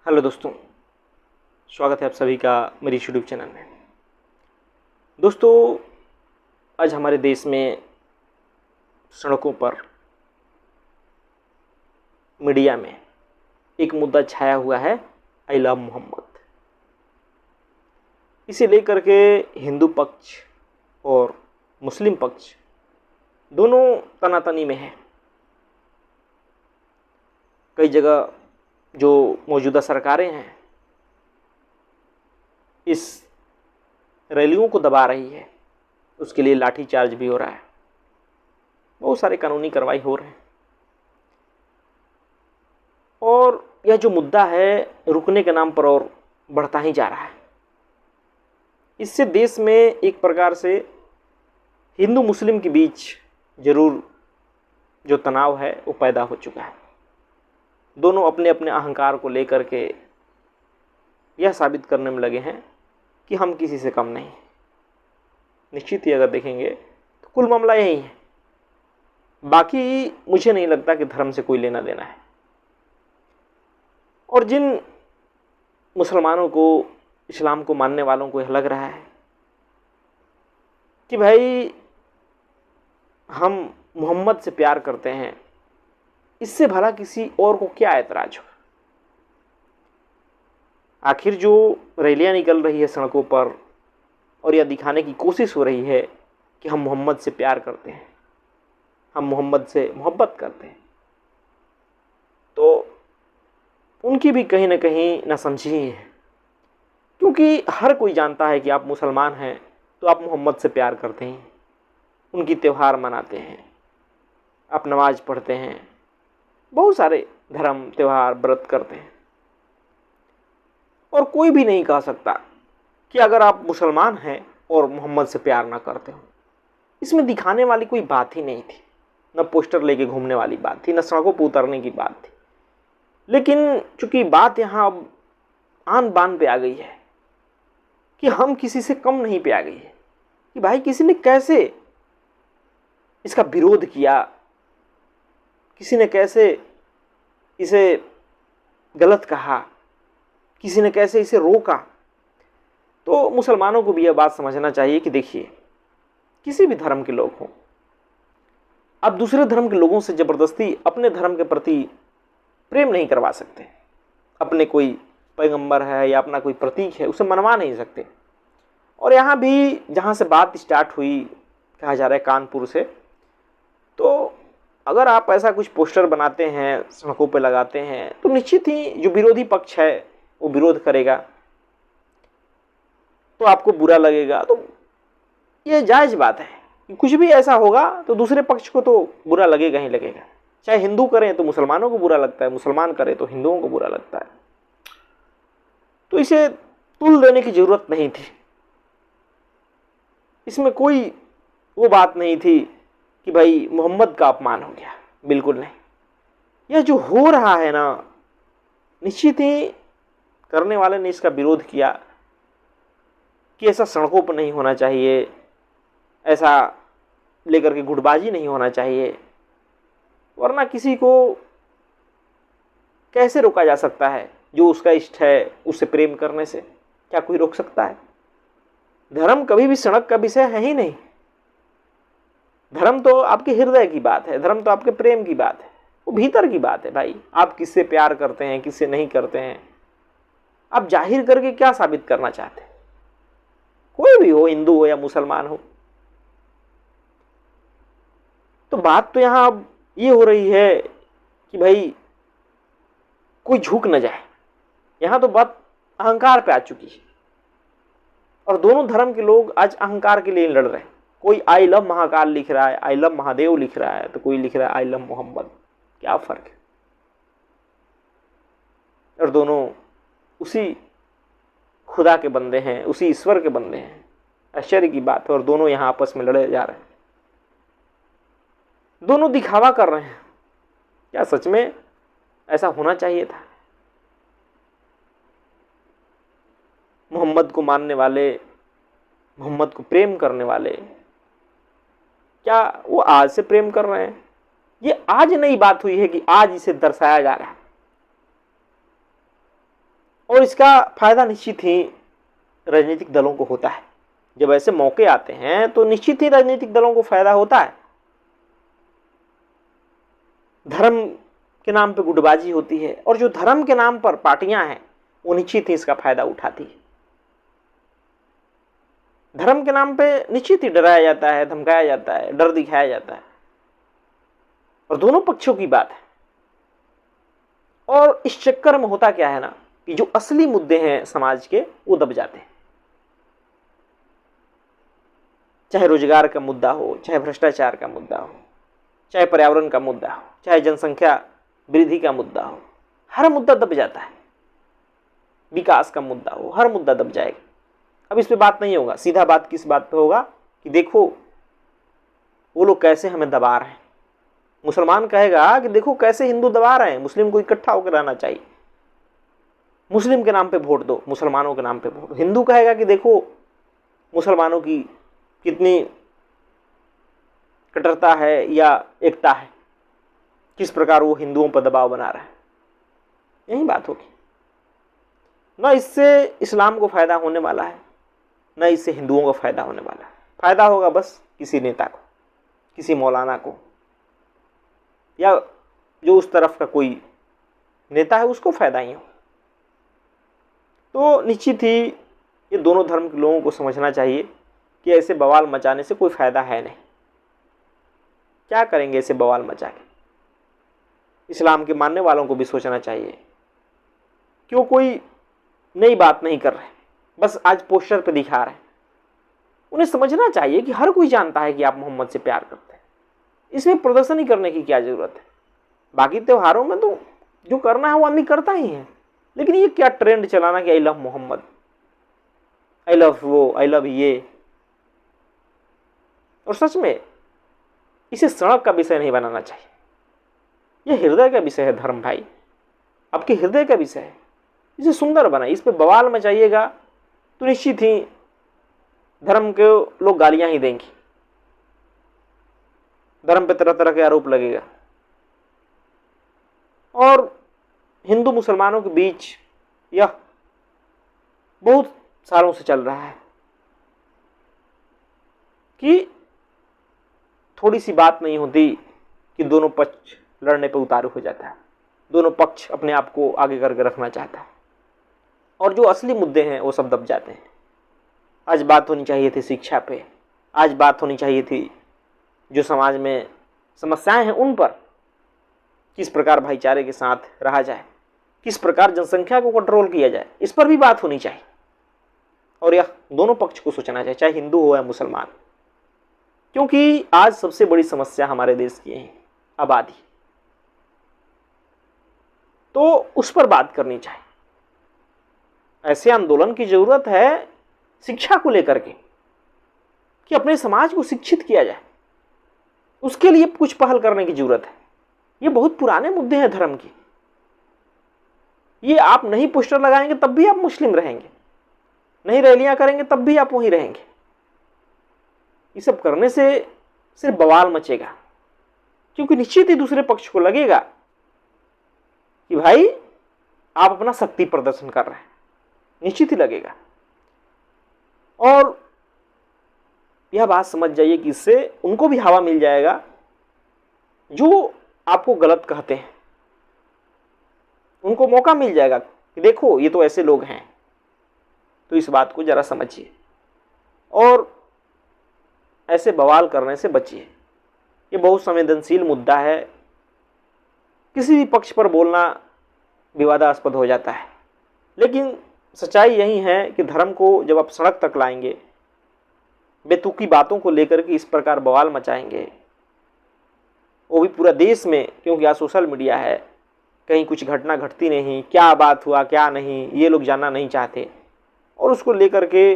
Hello दोस्तों, स्वागत है आप सभी का मेरी यूट्यूब चैनल में। दोस्तों, आज हमारे देश में सड़कों पर, मीडिया में एक मुद्दा छाया हुआ है, आई लव मोहम्मद। इसे लेकर के हिंदू पक्ष और मुस्लिम पक्ष दोनों तनातनी में है। कई जगह जो मौजूदा सरकारें हैं इस रैलियों को दबा रही है, उसके लिए लाठीचार्ज भी हो रहा है, बहुत सारे कानूनी कार्रवाई हो रहे हैं। और यह जो मुद्दा है रुकने के नाम पर और बढ़ता ही जा रहा है। इससे देश में एक प्रकार से हिंदू मुस्लिम के बीच जरूर जो तनाव है वो पैदा हो चुका है। दोनों अपने अपने अहंकार को लेकर के यह साबित करने में लगे हैं कि हम किसी से कम नहीं। निश्चित ही अगर देखेंगे तो कुल मामला यही है। बाकी मुझे नहीं लगता कि धर्म से कोई लेना देना है। और जिन मुसलमानों को, इस्लाम को मानने वालों को यह लग रहा है कि भाई हम मोहम्मद से प्यार करते हैं, इससे भला किसी और को क्या ऐतराज हो। आखिर जो रैलियां निकल रही है सड़कों पर और यह दिखाने की कोशिश हो रही है कि हम मोहम्मद से प्यार करते हैं, हम मोहम्मद से मोहब्बत करते हैं, तो उनकी भी कहीं ना कहीं नासमझी ही है। क्योंकि हर कोई जानता है कि आप मुसलमान हैं तो आप मोहम्मद से प्यार करते हैं, उनकी त्यौहार मनाते हैं, आप नमाज पढ़ते हैं, बहुत सारे धर्म त्यौहार व्रत करते हैं। और कोई भी नहीं कह सकता कि अगर आप मुसलमान हैं और मोहम्मद से प्यार ना करते हो। इसमें दिखाने वाली कोई बात ही नहीं थी, न पोस्टर लेके घूमने वाली बात थी, न सड़कों पर उतरने की बात थी। लेकिन चूंकि बात यहाँ अब आन बान पे आ गई है कि हम किसी से कम नहीं पे आ गई है कि भाई किसी ने कैसे इसका विरोध किया, किसी ने कैसे इसे गलत कहा, किसी ने कैसे इसे रोका। तो मुसलमानों को भी यह बात समझना चाहिए कि देखिए, किसी भी धर्म के लोग हों, आप दूसरे धर्म के लोगों से ज़बरदस्ती अपने धर्म के प्रति प्रेम नहीं करवा सकते। अपने कोई पैगंबर है या अपना कोई प्रतीक है, उसे मनवा नहीं सकते। और यहाँ भी जहाँ से बात स्टार्ट हुई, कहा जा रहा है कानपुर से, तो अगर आप ऐसा कुछ पोस्टर बनाते हैं, सड़कों पे लगाते हैं, तो निश्चित ही जो विरोधी पक्ष है वो विरोध करेगा, तो आपको बुरा लगेगा। तो ये जायज़ बात है कि कुछ भी ऐसा होगा तो दूसरे पक्ष को तो बुरा लगेगा ही लगेगा। चाहे हिंदू करें तो मुसलमानों को बुरा लगता है, मुसलमान करें तो हिंदुओं को बुरा लगता है। तो इसे तुल देने की ज़रूरत नहीं थी। इसमें कोई वो बात नहीं थी कि भाई मोहम्मद का अपमान हो गया, बिल्कुल नहीं। यह जो हो रहा है ना, निश्चित ही करने वाले ने इसका विरोध किया कि ऐसा सड़कों पर नहीं होना चाहिए, ऐसा लेकर के गुटबाजी नहीं होना चाहिए, वरना किसी को कैसे रोका जा सकता है। जो उसका इष्ट है उससे प्रेम करने से क्या कोई रोक सकता है। धर्म कभी भी सड़क का विषय है ही नहीं। धर्म तो आपके हृदय की बात है, धर्म तो आपके प्रेम की बात है, वो भीतर की बात है। भाई आप किससे प्यार करते हैं, किससे नहीं करते हैं, आप जाहिर करके क्या साबित करना चाहते हैं। कोई भी हो, हिंदू हो या मुसलमान हो। तो बात तो यहां अब ये हो रही है कि भाई कोई झुक न जाए। यहां तो बात अहंकार पे आ चुकी है और दोनों धर्म के लोग आज अहंकार के लिए लड़ रहे हैं। कोई आई लव महाकाल लिख रहा है, आई लव महादेव लिख रहा है, तो कोई लिख रहा है आई लव मोहम्मद। क्या फर्क है। और दोनों उसी खुदा के बंदे हैं, उसी ईश्वर के बंदे हैं। आश्चर्य की बात है। और दोनों यहां आपस में लड़े जा रहे हैं, दोनों दिखावा कर रहे हैं। क्या सच में ऐसा होना चाहिए था? मोहम्मद को मानने वाले, मोहम्मद को प्रेम करने वाले, क्या वो आज से प्रेम कर रहे हैं? ये आज नई बात हुई है कि आज इसे दर्शाया जा रहा है। और इसका फायदा निश्चित ही राजनीतिक दलों को होता है। जब ऐसे मौके आते हैं तो निश्चित ही राजनीतिक दलों को फायदा होता है। धर्म के नाम पे गुटबाजी होती है और जो धर्म के नाम पर पार्टियां हैं वो निश्चित ही इसका फायदा उठाती है। धर्म के नाम पे निश्चित ही डराया जाता है, धमकाया जाता है, डर दिखाया जाता है, और दोनों पक्षों की बात है। और इस चक्कर में होता क्या है ना कि जो असली मुद्दे हैं समाज के वो दब जाते हैं। चाहे रोजगार का मुद्दा हो, चाहे भ्रष्टाचार का मुद्दा हो, चाहे पर्यावरण का मुद्दा हो, चाहे जनसंख्या वृद्धि का मुद्दा हो, हर मुद्दा दब जाता है। विकास का मुद्दा हो, हर मुद्दा दब जाएगा। अब इस पे बात नहीं होगा। सीधा बात किस बात पे होगा कि देखो वो लोग कैसे हमें दबा रहे हैं। मुसलमान कहेगा कि देखो कैसे हिंदू दबा रहे हैं, मुस्लिम को इकट्ठा होकर रहना चाहिए, मुस्लिम के नाम पे वोट दो, मुसलमानों के नाम पे वोट दो। हिंदू कहेगा कि देखो मुसलमानों की कितनी कट्टरता है या एकता है, किस प्रकार वो हिंदुओं पर दबाव बना रहा है। यही बात होगी। न इससे इस्लाम को फायदा होने वाला है, न इससे हिंदुओं को फायदा होने वाला है। फायदा होगा बस किसी नेता को, किसी मौलाना को, या जो उस तरफ का कोई नेता है उसको फायदा ही हो। तो निश्चित ही ये दोनों धर्म के लोगों को समझना चाहिए कि ऐसे बवाल मचाने से कोई फायदा है नहीं। क्या करेंगे ऐसे बवाल मचा के? इस्लाम के मानने वालों को भी सोचना चाहिए। क्यों कोई नई बात नहीं कर रहे, बस आज पोस्टर पे दिखा रहे हैं। उन्हें समझना चाहिए कि हर कोई जानता है कि आप मोहम्मद से प्यार करते हैं। इसमें प्रदर्शन ही करने की क्या ज़रूरत है? बाकी त्योहारों में तो जो करना है वो आदमी करता ही है, लेकिन ये क्या ट्रेंड चलाना कि I love Mohammad, I love वो, आई लव ये। और सच में इसे सड़क का विषय नहीं बनाना चाहिए। यह हृदय का विषय है धर्म भाई, आपके हृदय का विषय है। इसे सुंदर बनाइए। इस पे बवाल मचाइएगा तो निश्चित ही धर्म के लोग गालियां ही देंगे, धर्म पे तरह तरह के आरोप लगेगा। और हिंदू मुसलमानों के बीच यह बहुत सालों से चल रहा है कि थोड़ी सी बात नहीं होती कि दोनों पक्ष लड़ने पर उतारू हो जाता है, दोनों पक्ष अपने आप को आगे करके रखना चाहता है, और जो असली मुद्दे हैं वो सब दब जाते हैं। आज बात होनी चाहिए थी शिक्षा पे, आज बात होनी चाहिए थी जो समाज में समस्याएं हैं उन पर, किस प्रकार भाईचारे के साथ रहा जाए, किस प्रकार जनसंख्या को कंट्रोल किया जाए, इस पर भी बात होनी चाहिए। और यह दोनों पक्ष को सोचना चाहिए, चाहे हिंदू हो या मुसलमान, क्योंकि आज सबसे बड़ी समस्या हमारे देश की है आबादी। तो उस पर बात करनी चाहिए। ऐसे आंदोलन की जरूरत है शिक्षा को लेकर के कि अपने समाज को शिक्षित किया जाए, उसके लिए कुछ पहल करने की जरूरत है। ये बहुत पुराने मुद्दे हैं धर्म के। ये आप नहीं पोस्टर लगाएंगे तब भी आप मुस्लिम रहेंगे, नहीं रैलियां करेंगे तब भी आप वहीं रहेंगे। ये सब करने से सिर्फ बवाल मचेगा, क्योंकि निश्चित ही दूसरे पक्ष को लगेगा कि भाई आप अपना शक्ति प्रदर्शन कर रहे हैं, निश्चित ही लगेगा। और यह बात समझ जाइए कि इससे उनको भी हवा मिल जाएगा जो आपको गलत कहते हैं, उनको मौका मिल जाएगा कि देखो ये तो ऐसे लोग हैं। तो इस बात को जरा समझिए और ऐसे बवाल करने से बचिए। ये बहुत संवेदनशील मुद्दा है, किसी भी पक्ष पर बोलना विवादास्पद हो जाता है, लेकिन सच्चाई यही है कि धर्म को जब आप सड़क तक लाएंगे, बेतुकी बातों को लेकर के इस प्रकार बवाल मचाएंगे, वो भी पूरा देश में, क्योंकि आज सोशल मीडिया है, कहीं कुछ घटना घटती नहीं, क्या बात हुआ क्या नहीं ये लोग जानना नहीं चाहते, और उसको लेकर के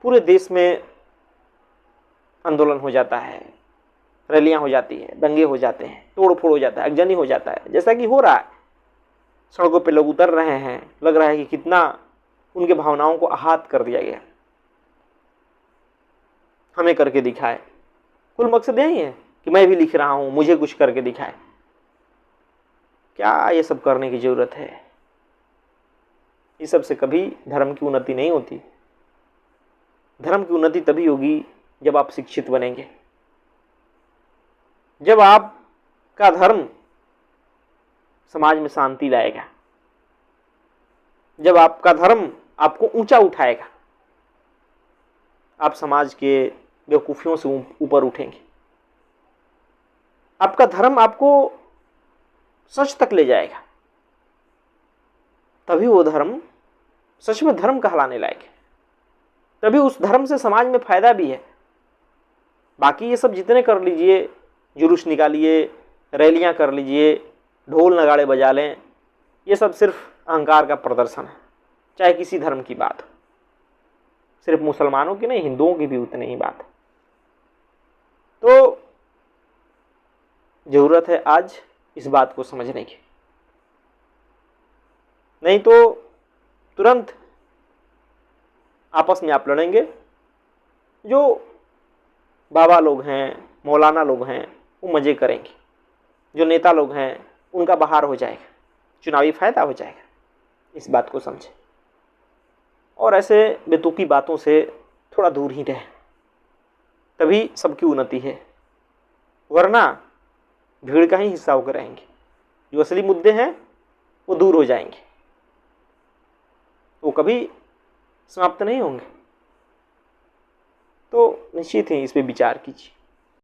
पूरे देश में आंदोलन हो जाता है, रैलियां हो जाती है, दंगे हो जाते हैं, तोड़ फोड़ हो जाता है, अगजनी हो जाता है, जैसा कि हो रहा है। सड़कों पे लोग उतर रहे हैं, लग रहा है कि कितना उनके भावनाओं को आहत कर दिया गया। हमें करके दिखाए, कुल मकसद यही है कि मैं भी लिख रहा हूं, मुझे कुछ करके दिखाए। क्या ये सब करने की जरूरत है? इस सब से कभी धर्म की उन्नति नहीं होती। धर्म की उन्नति तभी होगी जब आप शिक्षित बनेंगे, जब आपका धर्म समाज में शांति लाएगा, जब आपका धर्म आपको ऊंचा उठाएगा, आप समाज के बेवकूफियों से ऊपर उठेंगे। आपका धर्म आपको सच तक ले जाएगा, तभी वो धर्म सच में धर्म कहलाने लायक है, तभी उस धर्म से समाज में फायदा भी है। बाकी ये सब जितने कर लीजिए, जुलूस निकालिए, रैलियां कर लीजिए, ढोल नगाड़े बजा लें, ये सब सिर्फ अहंकार का प्रदर्शन है। चाहे किसी धर्म की बात हो, सिर्फ मुसलमानों की नहीं, हिंदुओं की भी उतनी ही बात है। तो जरूरत है आज इस बात को समझने की, नहीं तो तुरंत आपस में आप लड़ेंगे। जो बाबा लोग हैं, मौलाना लोग हैं, वो मज़े करेंगे। जो नेता लोग हैं उनका बहार हो जाएगा, चुनावी फायदा हो जाएगा। इस बात को समझें और ऐसे बेतुकी बातों से थोड़ा दूर ही रहें, तभी सबकी उन्नति है। वरना भीड़ का ही हिस्सा होकर रहेंगे, जो असली मुद्दे हैं वो दूर हो जाएंगे, वो कभी समाप्त नहीं होंगे। तो निश्चित ही इस पर विचार कीजिए।